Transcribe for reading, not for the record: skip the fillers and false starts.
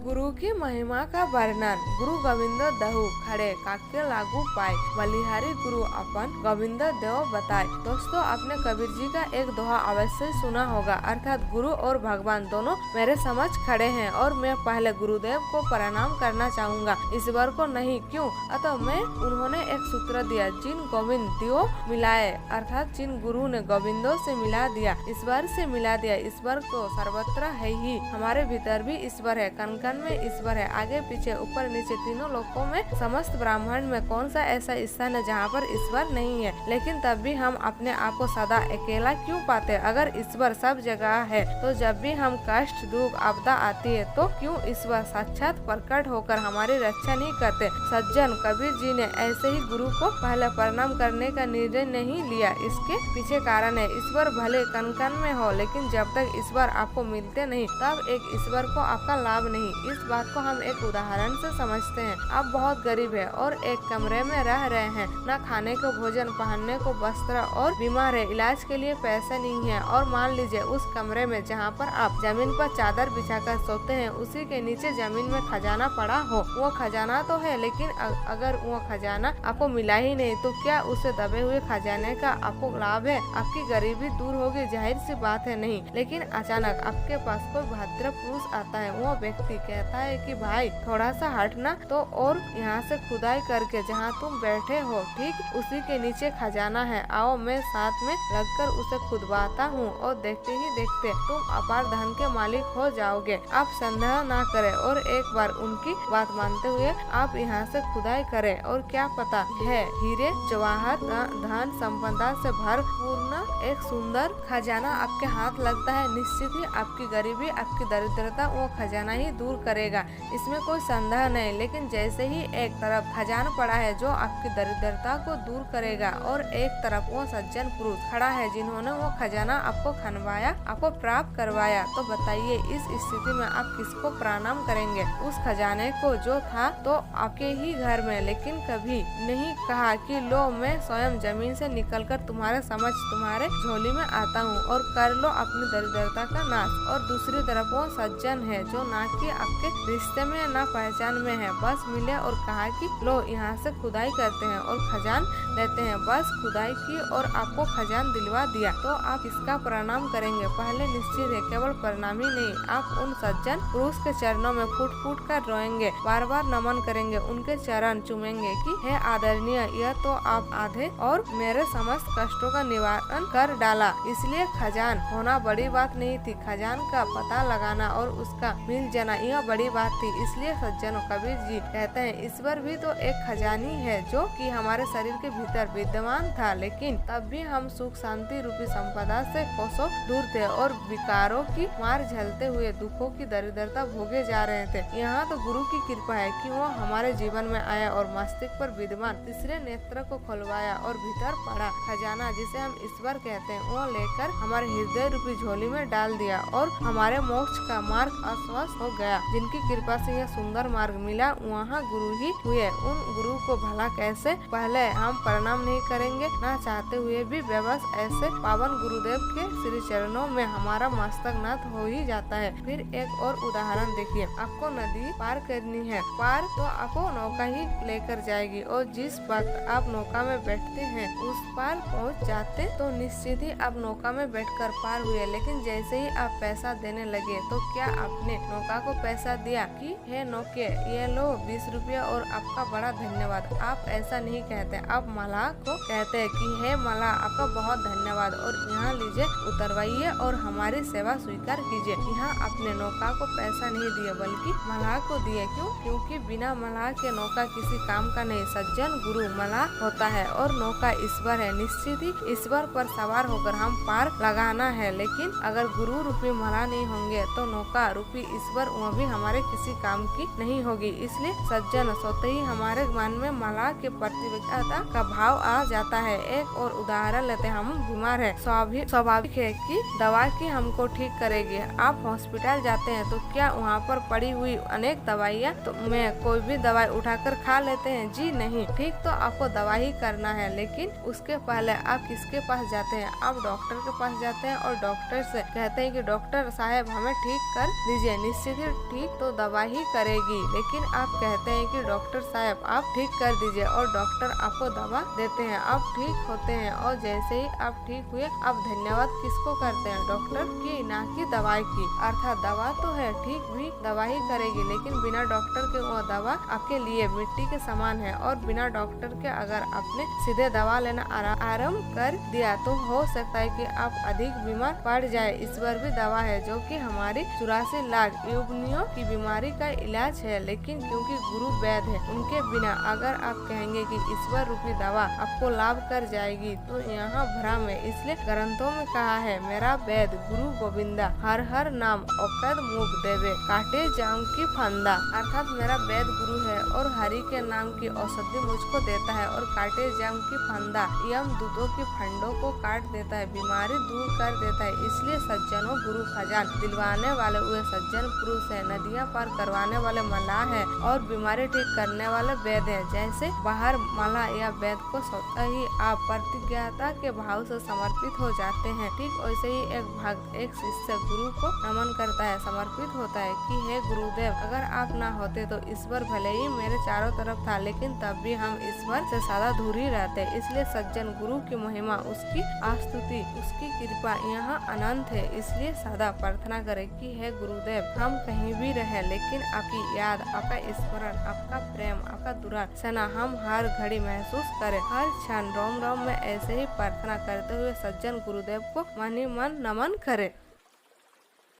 गुरु की महिमा का वर्णन। गुरु गोविंद दहु खड़े काके लागू पाए, बलिहारी गुरु अपन गोविंद देव बताए। दोस्तों, आपने कबीर जी का एक दोहा अवश्य सुना होगा, अर्थात गुरु और भगवान दोनों मेरे समझ खड़े हैं और मैं पहले गुरुदेव को प्रणाम करना चाहूँगा, ईश्वर को नहीं। क्यों? अतः मैं उन्होंने एक सूत्र दिया, जिन गोविंद दियो मिलाए, अर्थात जिन गुरु ने गोविंदों से मिला दिया, ईश्वर से मिला दिया। ईश्वर तो सर्वत्र है ही, हमारे भीतर भी ईश्वर है, कण कण में ईश्वर है, आगे पीछे ऊपर नीचे तीनों लोकों में, समस्त ब्रह्मांड में कौन सा ऐसा स्थान है जहाँ पर ईश्वर नहीं है। लेकिन तब भी हम अपने आप को सदा अकेला क्यों पाते? अगर ईश्वर सब जगह है तो जब भी हम कष्ट दुख आपदा आती है तो क्यों ईश्वर साक्षात प्रकट होकर हमारी रक्षा नहीं करते? सज्जन, कबीर जी ने ऐसे ही गुरु को पहले प्रणाम करने का निर्णय नहीं लिया। इसके पीछे कारण है, ईश्वर भले कण कण में हो, लेकिन जब तक ईश्वर आपको मिलते नहीं तब एक ईश्वर को आपका लाभ नहीं। इस बात को हम एक उदाहरण से समझते हैं। आप बहुत गरीब है और एक कमरे में रह रहे हैं, न खाने को भोजन, पहनने को वस्त्र, और बीमार है, इलाज के लिए पैसे नहीं है। और मान लीजिए उस कमरे में जहाँ पर आप जमीन पर चादर बिछाकर सोते हैं, उसी के नीचे जमीन में खजाना पड़ा हो। वो खजाना तो है, लेकिन अगर वो खजाना आपको मिला ही नहीं तो क्या उसे दबे हुए खजाने का आपको लाभ है? आपकी गरीबी दूर होगी, जाहिर सी बात है नहीं। लेकिन अचानक आपके पास कोई भद्र पुरुष आता है, वो व्यक्ति कहता है कि भाई थोड़ा सा हटना तो, और यहाँ से खुदाई करके जहाँ तुम बैठे हो ठीक उसी के नीचे खजाना है, आओ मैं साथ में लगकर उसे खुदवाता हूँ, और देखते ही देखते तुम अपार धन के मालिक हो जाओगे। आप संदेह ना करें और एक बार उनकी बात मानते हुए आप यहाँ से खुदाई करें, और क्या पता है हीरे जवाहर धन संपदा से भरपूर्ण एक सुंदर खजाना आपके हाथ लगता है। निश्चित ही आपकी गरीबी, आपकी दरिद्रता वो खजाना ही दूर करेगा, इसमें कोई संदेह नहीं। लेकिन जैसे ही एक तरफ खजाना पड़ा है जो आपकी दरिद्रता को दूर करेगा, और एक तरफ वो सज्जन पुरुष खड़ा है जिन्होंने वो खजाना आपको खनवाया, आपको प्राप्त करवाया, तो बताइए इस स्थिति में आप किसको प्रणाम करेंगे? उस खजाने को जो था तो आपके ही घर में, लेकिन कभी नहीं कहा कि लो मैं स्वयं जमीन से निकलकर तुम्हारे समझ तुम्हारे झोली में आता हूँ और कर लो अपनी दरिद्रता का नाश। और दूसरी तरफ वो सज्जन है जो ना कि आपके रिश्ते में ना पहचान में है, बस मिले और कहा कि लो यहाँ से खुदाई करते हैं और खजान लेते हैं। बस खुदाई की और आपको खजान दिलवा दिया, तो आप इसका प्रणाम करेंगे? पहले निश्चित है, केवल प्रणाम ही नहीं, आप उन सज्जन पुरुष के चरणों में फूट फूट कर रोएंगे, बार बार नमन करेंगे, उनके चरण चूमेंगे कि हे आदरणीय, यह तो आप आधे और मेरे समस्त कष्टों का निवारण कर डाला। इसलिए खजान होना बड़ी बात नहीं थी, खजान का पता लगाना और उसका मिल जाना यह बड़ी बात थी। इसलिए सज्जनों, कबीर जी कहते हैं ईश्वर भी तो एक खजानी है जो कि हमारे शरीर के भीतर विद्यमान था, लेकिन तब भी हम सुख शांति रूपी संपदा से कोसों दूर थे और विकारों की मार झेलते हुए दुखों की दरिद्रता भोगे जा रहे थे। यहाँ तो गुरु की कृपा है कि वो हमारे जीवन में आया और मस्तिष्क पर विद्यमान तीसरे नेत्र को खुलवाया और भीतर पड़ा खजाना जिसे हम ईश्वर कहते हैं वो लेकर हमारे हृदय रूपी झोली में डाल दिया और हमारे मोक्ष का मार्ग अस्वस्थ हो गया। जिनकी कृपा से यह सुंदर मार्ग मिला वहाँ गुरु ही हुए। उन गुरु को भला कैसे पहले हम प्रणाम नहीं करेंगे? ना चाहते हुए भी बेबस ऐसे पावन गुरुदेव के श्री चरणों में हमारा मस्तक नत हो ही जाता है। फिर एक और उदाहरण देखिए, आपको नदी पार करनी है, पार तो आपको नौका ही लेकर जाएगी, और जिस वक्त आप नौका में बैठते हैं उस पार पहुंच जाते तो निश्चित ही आप नौका में बैठकर पार हुए। लेकिन जैसे ही आप पैसा देने लगे तो क्या आपने नौका को पैसा दिया कि हे नौके ये लो 20 रुपया और आपका बड़ा धन्यवाद? आप ऐसा नहीं कहते, आप मलाह को कहते हैं कि हे मलाह आपका बहुत धन्यवाद और यहाँ लीजिए उतरवाइए और हमारी सेवा स्वीकार कीजिए। यहाँ अपने नौका को पैसा नहीं दिए बल्कि मलाह को दिए। क्यों? क्योंकि बिना मलाह के नौका किसी काम का नहीं। सज्जन गुरु मलाह होता है और नौका ईश्वर है। निश्चित ही ईश्वर पर सवार होकर हम पार लगाना है, लेकिन अगर गुरु रूपी मलाह नहीं होंगे तो नौका रूपी ईश्वर वह भी हमारे किसी काम की नहीं होगी। इसलिए सज्जन सोते ही हमारे मन में मलाह के प्रतियोगिता का भाव आ जाता है। एक और उदाहरण लेते हैं, हम बीमार है, स्वाभाविक है कि दवा की हमको ठीक करेगी। आप हॉस्पिटल जाते हैं तो क्या वहाँ पर पड़ी हुई अनेक दवाइयाँ तो में कोई भी दवाई उठाकर खा लेते हैं? जी नहीं। ठीक तो आपको दवा ही करना है, लेकिन उसके पहले आप किसके पास जाते हैं? आप डॉक्टर के पास जाते हैं और डॉक्टर से कहते हैं कि डॉक्टर साहब हमें ठीक कर दीजिए। निश्चित ही ठीक तो दवा ही करेगी, लेकिन आप कहते हैं कि डॉक्टर साहब आप ठीक कर दीजिए और डॉक्टर आपको दवा देते हैं, आप ठीक होते हैं और जैसे ही आप ठीक हुए आप धन्यवाद किसको करते हैं? डॉक्टर की, ना कि दवाई की। अर्थात दवा तो है, ठीक भी दवा ही करेगी, लेकिन बिना डॉक्टर के वो दवा आपके लिए मिट्टी के समान है। और बिना डॉक्टर के अगर आपने सीधे दवा लेना आरम्भ कर दिया तो हो सकता है कि आप अधिक बीमार पड़ जाए। ईश्वर भी दवा है जो कि हमारी 84 लाख युवनियों की बीमारी का इलाज है, लेकिन क्योंकि गुरु वैद्य है, उनके बिना अगर आप कहेंगे कि ईश्वर रूपी दवा आपको लाभ कर जाएगी तो यहाँ भ्रम है। इसलिए ग्रंथों में कहा है, मेरा वैद्य गुरु गोविंदा हर हर नाम औकद मुख देवे काटे जाऊं की फंदा। अर्थात मेरा वैद्य गुरु है और हरि के नाम की औषधि मुझको देता है और काटे जाऊं की फंदा यम दूतों की फंडों को काट देता है, बीमारी दूर कर देता है। इसलिए सज्जनों गुरु खजान दिलवाने वाले वे सज्जन पुरुष है, नदियाँ पार करवाने वाले मल्लाह है और बीमारी ठीक करने वाले वैद्य है। जैसे बाहर मल्लाह या वैद्य को स्वतः ही आप प्रतिज्ञाता के भाव से समर्पित हो जाते हैं, ठीक वैसे ही एक भक्त एक शिष्य गुरु को नमन करता है, समर्पित होता है कि हे गुरुदेव, अगर आप ना होते तो ईश्वर भले ही मेरे चारों तरफ था, लेकिन तब भी हम ईश्वर से सदा दूर ही रहते। इसलिए सज्जन गुरु की महिमा, उसकी आस्तुति, उसकी कृपा यहाँ अनंत है। इसलिए सदा प्रार्थना करें कि हे गुरुदेव, हम कहीं भी रहे लेकिन आपकी याद, आपका स्मरण, आपका प्रेम, आपका दुलार सेना हम हर घड़ी महसूस करें। हर क्षण रोम रोम में ऐसे ही प्रार्थना करते हुए सज्जन गुरुदेव को मन ही मन नमन करें।